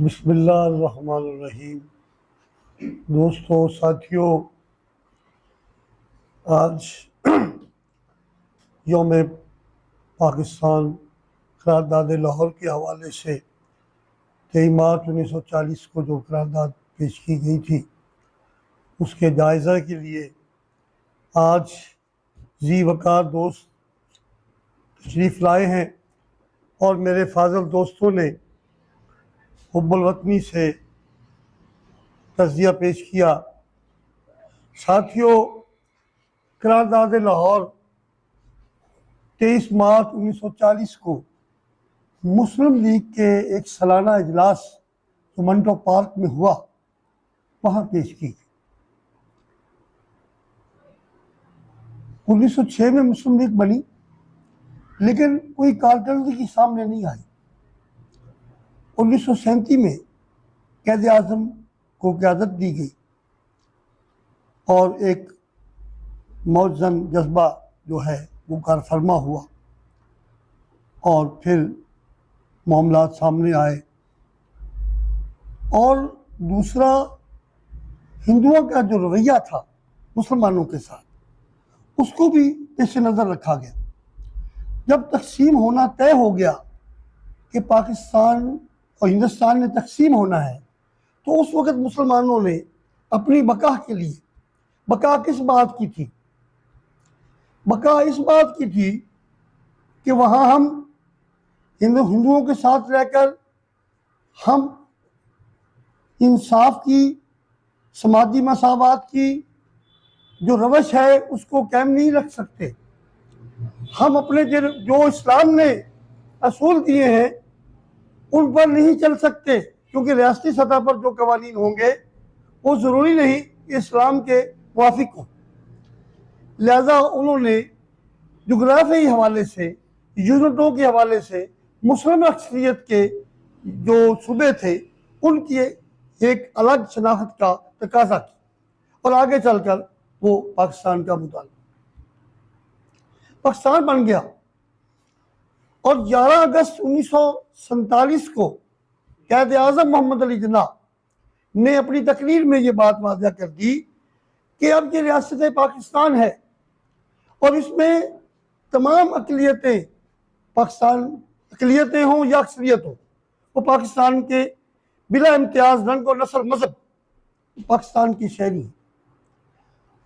बिस्मिल्लाहिर्रहमानिर्रहीम। दोस्तों, साथियों, आज यौम पाकिस्तान करारदाद लाहौर के हवाले से 23 मार्च 1940 को जो करारदाद पेश की गई थी, उसके जायज़ा के लिए आज जी वकार दोस्त तशरीफ़ लाए हैं और मेरे फाज़ल दोस्तों ने हुब्बुल वतनी से तज़िया पेश किया। साथियों, करारदाद लाहौर 23 मार्च 1940 को मुस्लिम लीग के एक सालाना इजलास जो मंटो पार्क में हुआ, वहाँ पेश की। 1906 में मुस्लिम लीग बनी, लेकिन कोई कारकर्दगी सामने नहीं आई। 1937 में कैद आज़म को क़यादत दी गई और एक मौजन जज्बा जो है वो कारफरमा हुआ और फिर मामलात सामने आए। और दूसरा, हिंदुओं का जो रवैया था मुसलमानों के साथ, उसको भी पेश नज़र रखा गया। जब तकसीम होना तय हो गया कि पाकिस्तान और हिंदुस्तान में तकसीम होना है, तो उस वक़्त मुसलमानों ने अपनी बका के लिए, बका किस बात की थी? बका इस बात की थी कि वहाँ हम हिंदुओं के साथ रहकर हम इंसाफ की, समाजी मसावात की जो रवश है उसको कायम नहीं रख सकते। हम अपने जो इस्लाम ने असूल दिए हैं उन पर नहीं चल सकते, क्योंकि रियासती सतह पर जो कवानीन होंगे वो ज़रूरी नहीं कि इस्लाम के मुवाफिक हों। लिहाजा उन्होंने जोग्राफी हवाले से, यूनिटों के हवाले से मुस्लिम अक्सरियत के जो सूबे थे उनकी एक अलग शनाख्त का तकाजा की और आगे चलकर वो पाकिस्तान का मुताला पाकिस्तान बन गया। और 11 अगस्त 1947 को कैद आज़म मोहम्मद अली जिन्ना ने अपनी तकरीर में ये बात वाज़ह कर दी कि अब ये रियासत पाकिस्तान है और इसमें तमाम अक़लियतें, पाकिस्तान अक़लियतें हों या अक्सरियत हो, वो पाकिस्तान के बिला इम्तियाज़ रंग और नस्ल मज़हब पाकिस्तान की शहरी है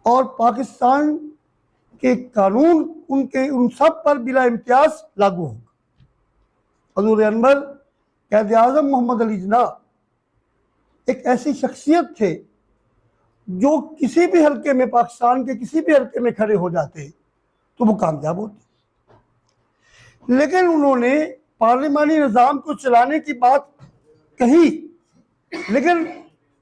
और पाकिस्तान के कानून उन सब पर बिला इम्तियाज़ लागू होगा। हज़ूर अनवर कैद आज़म मोहम्मद अली जिन्ना एक ऐसी शख्सियत थे जो किसी भी हल्के में, पाकिस्तान के किसी भी हल्के में खड़े हो जाते तो वो कामयाब होते। लेकिन उन्होंने पार्लिमानी निज़ाम को चलाने की बात कही, लेकिन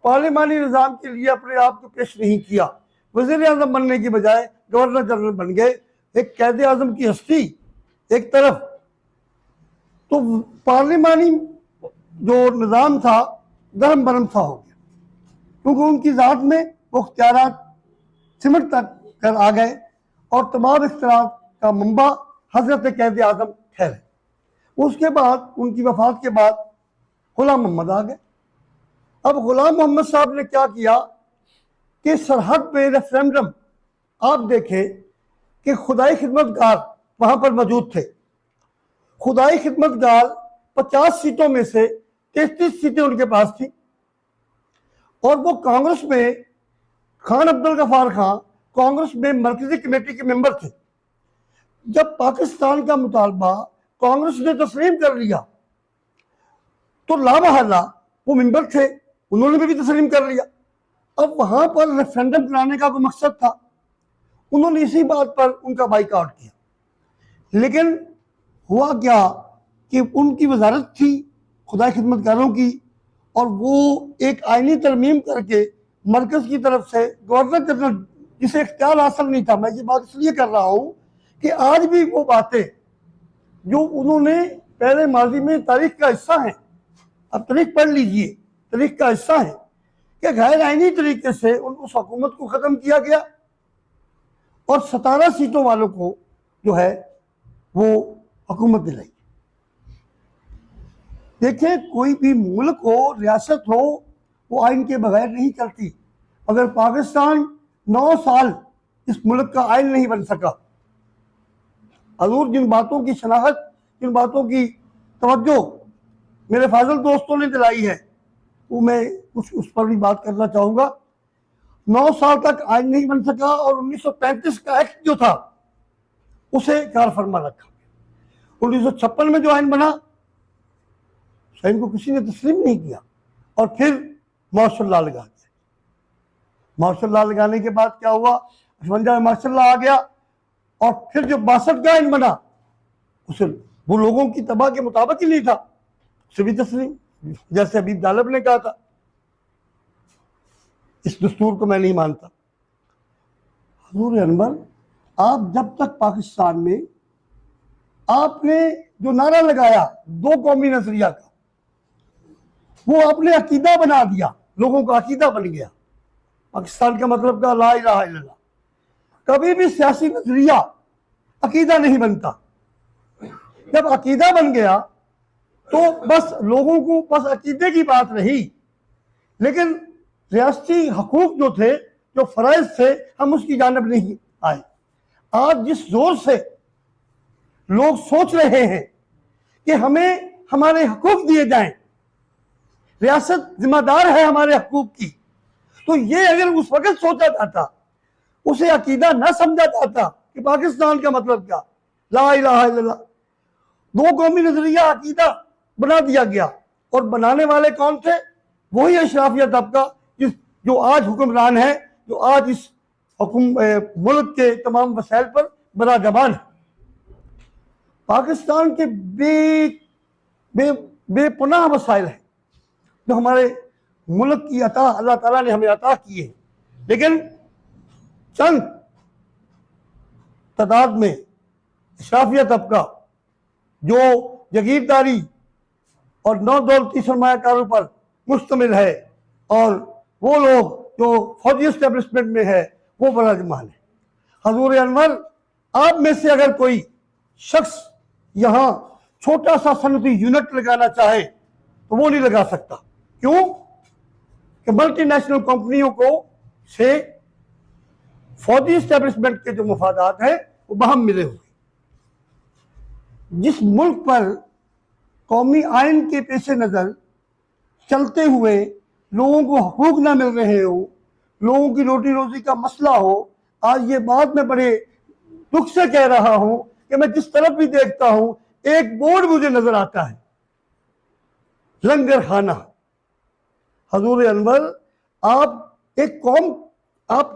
पार्लिमानी निज़ाम के लिए अपने आप को पेश नहीं किया। वज़ीर आज़म बनने की बजाय गवर्नर जनरल बन गए। एक कैद आज़म की हस्ती एक तरफ, तो पार्लिमानी जो निज़ाम था दरम बरम सा हो गया, क्योंकि उनकी ज़ात में वो इख्तियारात सिमट कर आ गए और तमाम इख्तियारात का मंबा हज़रत कैद आज़म ठहरे। उसके बाद उनकी वफ़ात के बाद गुलाम मोहम्मद आ गए। अब गुलाम मोहम्मद साहब ने क्या किया कि सरहद पे रेफरेंडम, आप देखें कि खुदाई खिदमतगार वहाँ पर मौजूद थे। खुदाई खिदमतगार 50 सीटों में से 33 सीटें उनके पास थी और वो कांग्रेस में, खान अब्दुल गफ्फार खान कांग्रेस में मरकजी कमेटी के मेंबर थे। जब पाकिस्तान का मुतालबा कांग्रेस ने तस्लीम कर लिया तो लामहल्ला वो मेंबर थे, उन्होंने भी तस्लीम कर लिया। अब वहां पर रेफरेंडम कराने का कोई मकसद था, उन्होंने इसी बात पर उनका बाइकआउट किया। लेकिन हुआ क्या कि उनकी वजारत थी खुदाई खिदमतगारों की और वो एक आईनी तरमीम करके मरकज़ की तरफ से गवर्नर जनरल, जिसे इख्तियार हासिल नहीं था, मैं ये बात इसलिए कर रहा हूँ कि आज भी वो बातें जो उन्होंने पहले माजी में तारीख का हिस्सा हैं, अब तारीख पढ़ लीजिए, तारीख का हिस्सा है कि गैर आईनी तरीके से उस हुकूमत को ख़त्म किया गया और 17 सीटों वालों को जो है वो हुकूमत दिलाई। देखिए, कोई भी मुल्क हो, रियासत हो, वो आइन के बगैर नहीं चलती। अगर पाकिस्तान 9 साल इस मुल्क का आइन नहीं बन सका, हजूर जिन बातों की शनाख्त, जिन बातों की तवज्जो मेरे फाजिल दोस्तों ने दिलाई है, वो मैं कुछ उस पर भी बात करना चाहूँगा। 9 साल तक आइन नहीं बन सका और 1935 का एक्ट जो था उसे कार फरमा रखा। 1956 में जो आइन बना, आइन को किसी ने तस्लीम नहीं किया और फिर मार्शल लॉ लगा दिया। मार्शल लॉ लगाने के बाद क्या हुआ, 58 में मार्शल लॉ आ गया और फिर जो 62 का आइन बना, उसे वो लोगों की तबाह के मुताबिक ही नहीं था, उसे भी तस्लीम, जैसे हबीब दालब ने कहा था, इस दस्तूर को मैं नहीं मानता। हजूर अनवर, आप जब तक पाकिस्तान में आपने जो नारा लगाया 2 कौमी नजरिया का, वो आपने अकीदा बना दिया, लोगों का अकीदा बन गया। पाकिस्तान का मतलब का ला इलाहा इल्लल्लाह। कभी भी सियासी नजरिया अकीदा नहीं बनता। जब अकीदा बन गया तो बस लोगों को बस अकीदे की बात रही, लेकिन रियासती हकूक जो थे, जो फराइज थे, हम उसकी जानब नहीं आए। आज जिस जोर से लोग सोच रहे हैं कि हमें हमारे हकूक दिए जाएं, रियासत जिम्मेदार है हमारे हकूक की, तो ये अगर उस वक्त सोचा जाता, उसे अकीदा ना समझा जाता कि पाकिस्तान का मतलब क्या, ला इलाहा इल्लल्लाह, 2 कौमी नजरिया अकीदा बना दिया गया। और बनाने वाले कौन थे? वही अशराफिया तबका जो आज हुक्मरान है, जो आज इस मुल्क के तमाम वसाइल पर बड़ा जबान है। पाकिस्तान के बेपनाह वसाइल हैं जो हमारे मुल्क की अता अल्लाह ताला ने हमें अता किए, लेकिन चंद तादाद में अशराफिया तबका जो जगीरदारी और नौ दौलती सरमायाकारों पर मुश्तमिल है, और वो लोग जो फौजी एस्टेब्लिशमेंट में है, वो बड़ा जमान है। हजूर अनवर, आप में से अगर कोई शख्स यहाँ छोटा सा सनती यूनिट लगाना चाहे तो वो नहीं लगा सकता। क्यों? कि मल्टीनेशनल कंपनियों को से फौजी एस्टेब्लिशमेंट के जो मफादात हैं वो बहम मिले हुए। जिस मुल्क पर कौमी आइन के पेश नज़र चलते हुए लोगों को हकूक ना मिल रहे हो, लोगों की रोटी रोजी का मसला हो, आज ये बात मैं बड़े दुख से कह रहा हूं कि मैं जिस तरफ भी देखता हूं एक बोर्ड मुझे नजर आता है, लंगर खाना। हजूर अनवर, आप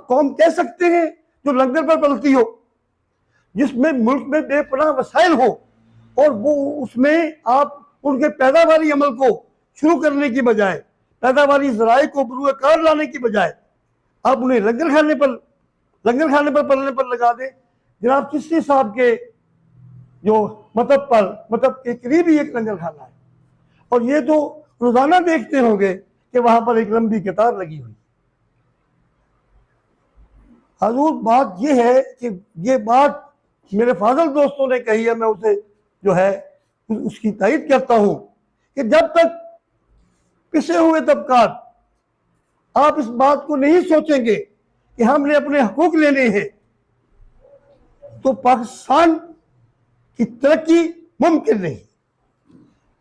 कौम कह सकते हैं जो लंगर पर पलती हो, जिसमें मुल्क में बेपनाह वसाइल हो, और वो उसमें आप उनके पैदावारी अमल को शुरू करने की बजाय, पैदावारी ज़राए को बरूए कार लाने की बजाय, आप उन्हें लंगर खाने पर पलने पर लगा दें। जनाब चिश्ती साहब के जो मतलब के करीब ही एक लंगर खाना है, और ये तो रोजाना देखते होंगे कि वहां पर एक लंबी कतार लगी हुई। हजूर, बात यह है कि ये बात मेरे फाजल दोस्तों ने कही है, मैं उसे जो है उसकी तायद करता हूं कि जब तक पिसे हुए तबकात आप इस बात को नहीं सोचेंगे कि हमने अपने हकूक लेने हैं, तो पाकिस्तान की तरक्की मुमकिन नहीं।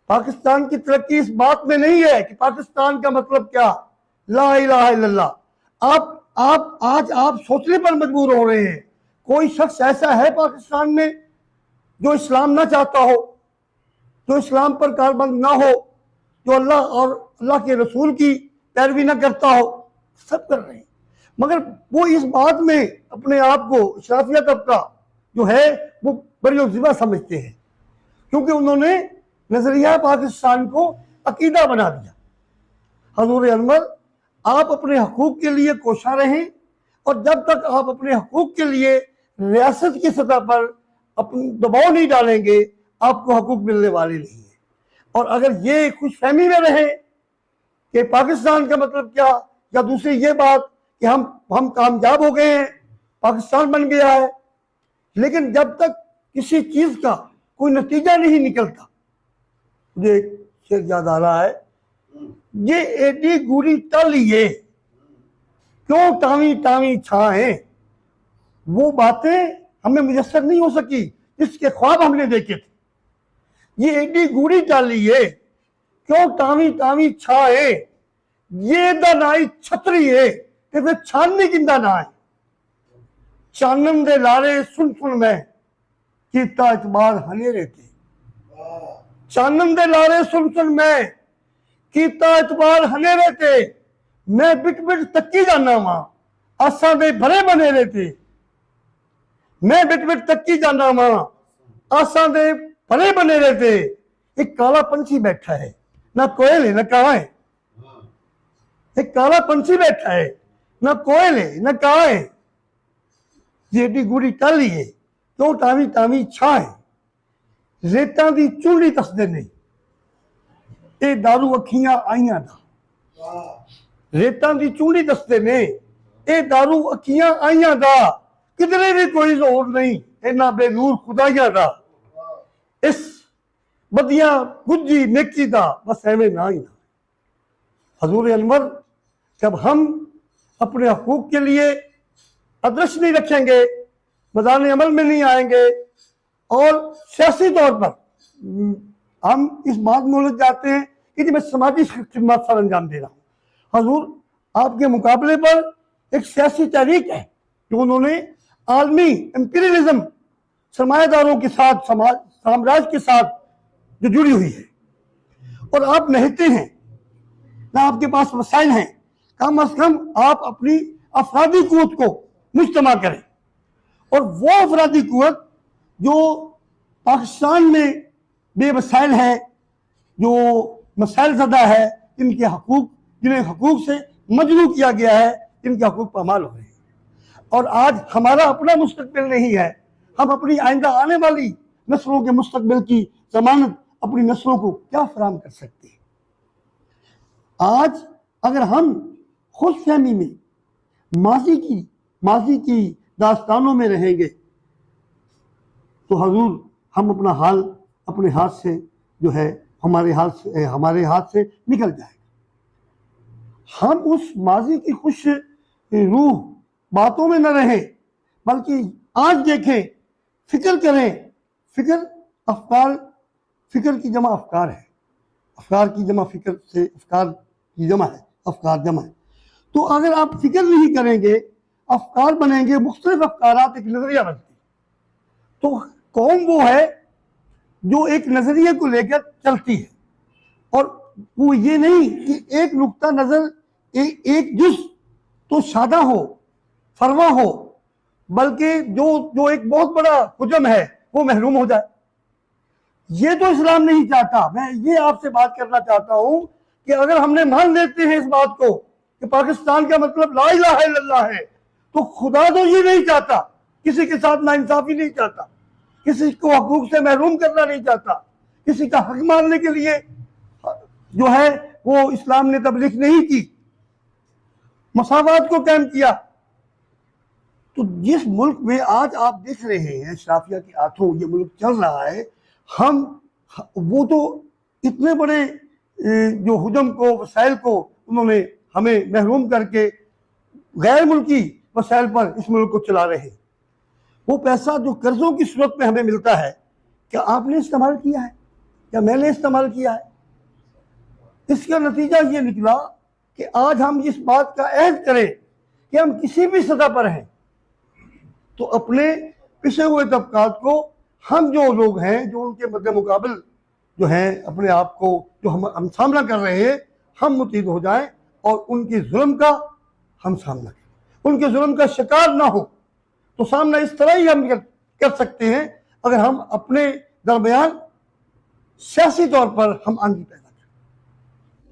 पाकिस्तान की तरक्की इस बात में नहीं है कि पाकिस्तान का मतलब क्या, ला इलाहा इल्लल्लाह। आप सोचने पर मजबूर हो रहे हैं। कोई शख्स ऐसा है पाकिस्तान में जो इस्लाम ना चाहता हो, जो इस्लाम पर कारबंद ना हो, जो अल्लाह और अल्लाह के रसूल की पैरवी ना करता हो? सब कर रहे हैं, मगर वो इस बात में अपने आप को अशराफिया तबका जो है वो बड़ी ज़िबा समझते हैं, क्योंकि उन्होंने नजरिया पाकिस्तान को अकीदा बना दिया। हजूर अनवर, आप अपने हकूक के लिए कोशा रहें, और जब तक आप अपने हकूक के लिए रियासत की सतह पर अपनी दबाव नहीं डालेंगे, आपको हकूक मिलने वाले नहीं है। और अगर ये खुशफहमी में रहे कि पाकिस्तान का मतलब क्या, या दूसरी ये बात कि हम कामयाब हो गए हैं, पाकिस्तान बन गया है, लेकिन जब तक किसी चीज का कोई नतीजा नहीं निकलता, मुझे शेर याद आ रहा है, ये एडी गुड़ी टलिए क्यों टावी टावी छाए, वो बातें हमें मुयस्सर नहीं हो सकी जिसके ख्वाब हमने देखे थे। ये एडी गुड़ी टलिए क्यों टावी टावी छाए, ये दनाई छतरी है कि वे छानने किंदा ना है। चानन दे लारे सुन सुन मैं कीता इतबार हनेरे ते, चानन दे लारे सुन सुन मैं कीता इतबार हनेरे ते, मैं बिट बिट तक्की जाना वा आसा दे भरे बनेरे ते, मैं बिट बिट तक्की जाना वा आसा दे भरे बनेरे ते। एक काला पंछी बैठा है, ना कोयल है ना कावा है। एक काला पंछी बैठा है, ना कोयल है ना कावा है। जेडी गुड़ी टाली है क्यों टावी टावी छाए, रेतां दी चूड़ी तसदे ने ये दारू अखियां आइयां दा, रेतां दी चूड़ी दसदे ने ये दारू अखियां आइयां दा, किधरे भी कोई जोर नहीं इन्ना बेनूर खुदाइयां दा, इस बदिया गुज्जी नेकी दा बस एवें ना ही ना। हजूर अनवर जब हम अपने हकूक के लिए आदर्श नहीं रखेंगे, मैदान अमल में नहीं आएंगे और सियासी तौर पर हम इस बात में उलझ जाते हैं कि मैं समाजी खिदमत सर अंजाम दे रहा हूँ। हजूर आपके मुकाबले पर एक सियासी तहरीक है जो उन्होंने आलमी एम्पीरियलिज्म सरमायादारों के साथ साम्राज्य के साथ जो जुड़ी हुई है, और आप नहते हैं ना आपके पास वसाइल हैं, कम अज कम आप अपनी अफरादी कुव्वत को मुज्तमा करें। और वो अफरादी कुव्वत जो पाकिस्तान में बेवसाइल है, जो मसाइल ज़दा है, इनके हकूक जिन्हें हकूक से मजलू किया गया है, इनके हकूक पामाल हो रहे हैं। और आज हमारा अपना मुस्तकबिल नहीं है, हम अपनी आइंदा आने वाली नस्लों के मुस्तकबिल की जमानत अपनी नस्लों को क्या फराहम कर सकते हैं। आज अगर हम खुशफहमी में माजी की दास्तानों में रहेंगे तो हजूर हम अपना हाल अपने हाथ से जो है हमारे हाथ से निकल जाएगा। हम उस माजी की खुश रूह बातों में न रहें, बल्कि आज देखें, फिक्र करें। फिक्र की जमा अफकार है, अफकार की जमा फिक्र से अफकार की जमा है, अफकार जमा है। तो अगर आप फिक्र नहीं करेंगे, अफकार बनेंगे, मुख्तलिफ अफकारात एक नजरिया बनती। तो कौम वो है जो एक नजरिए को लेकर चलती है, और वो ये नहीं कि एक नुक्ता नजर एक जुज़ तो शादा हो, फरवा हो, बल्कि जो एक बहुत बड़ा हुजम है वो महरूम हो जाए। ये तो इस्लाम नहीं चाहता। मैं ये आपसे बात करना चाहता हूं कि अगर हमने मान लेते हैं इस बात को कि पाकिस्तान का मतलब ला इलाहा इल्लल्लाह है, तो खुदा तो ये नहीं चाहता, किसी के साथ नाइंसाफी नहीं चाहता, किसी को हकूक से महरूम करना नहीं चाहता, किसी का हक मारने के लिए जो है वो इस्लाम ने तबलीग नहीं की, मसावात को कायम किया। तो जिस मुल्क में आज आप देख रहे हैं शराफिया के हाथों ये मुल्क चल रहा है, हम वो तो इतने बड़े जो हुजम को वसाइल को उन्होंने हमें महरूम करके गैर मुल्की वसाइल पर इस मुल्क को चला रहे हैं। वो पैसा जो कर्जों की सूरत में हमें मिलता है, क्या आपने इस्तेमाल किया है, क्या मैंने इस्तेमाल किया है? इसका नतीजा ये निकला कि आज हम इस बात का अहद करें कि हम किसी भी सतह पर हैं तो अपने पिछे हुए तबकात को, हम जो लोग हैं जो उनके मद्दे मुकाबल जो है अपने आप को जो हम सामना कर रहे हैं, हम मुतीद हो जाएं और उनके जुल्म का हम सामना करें, उनके जुल्म का शिकार ना हो। तो सामना इस तरह ही हम कर सकते हैं अगर हम अपने दरमियान सियासी तौर पर हम आंगी पैदा करें।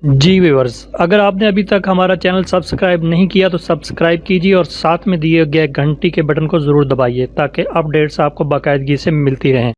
जी व्यूअर्स, अगर आपने अभी तक हमारा चैनल सब्सक्राइब नहीं किया तो सब्सक्राइब कीजिए और साथ में दिए गए घंटी के बटन को ज़रूर दबाइए ताकि अपडेट्स आपको बाकायदगी से मिलती रहें।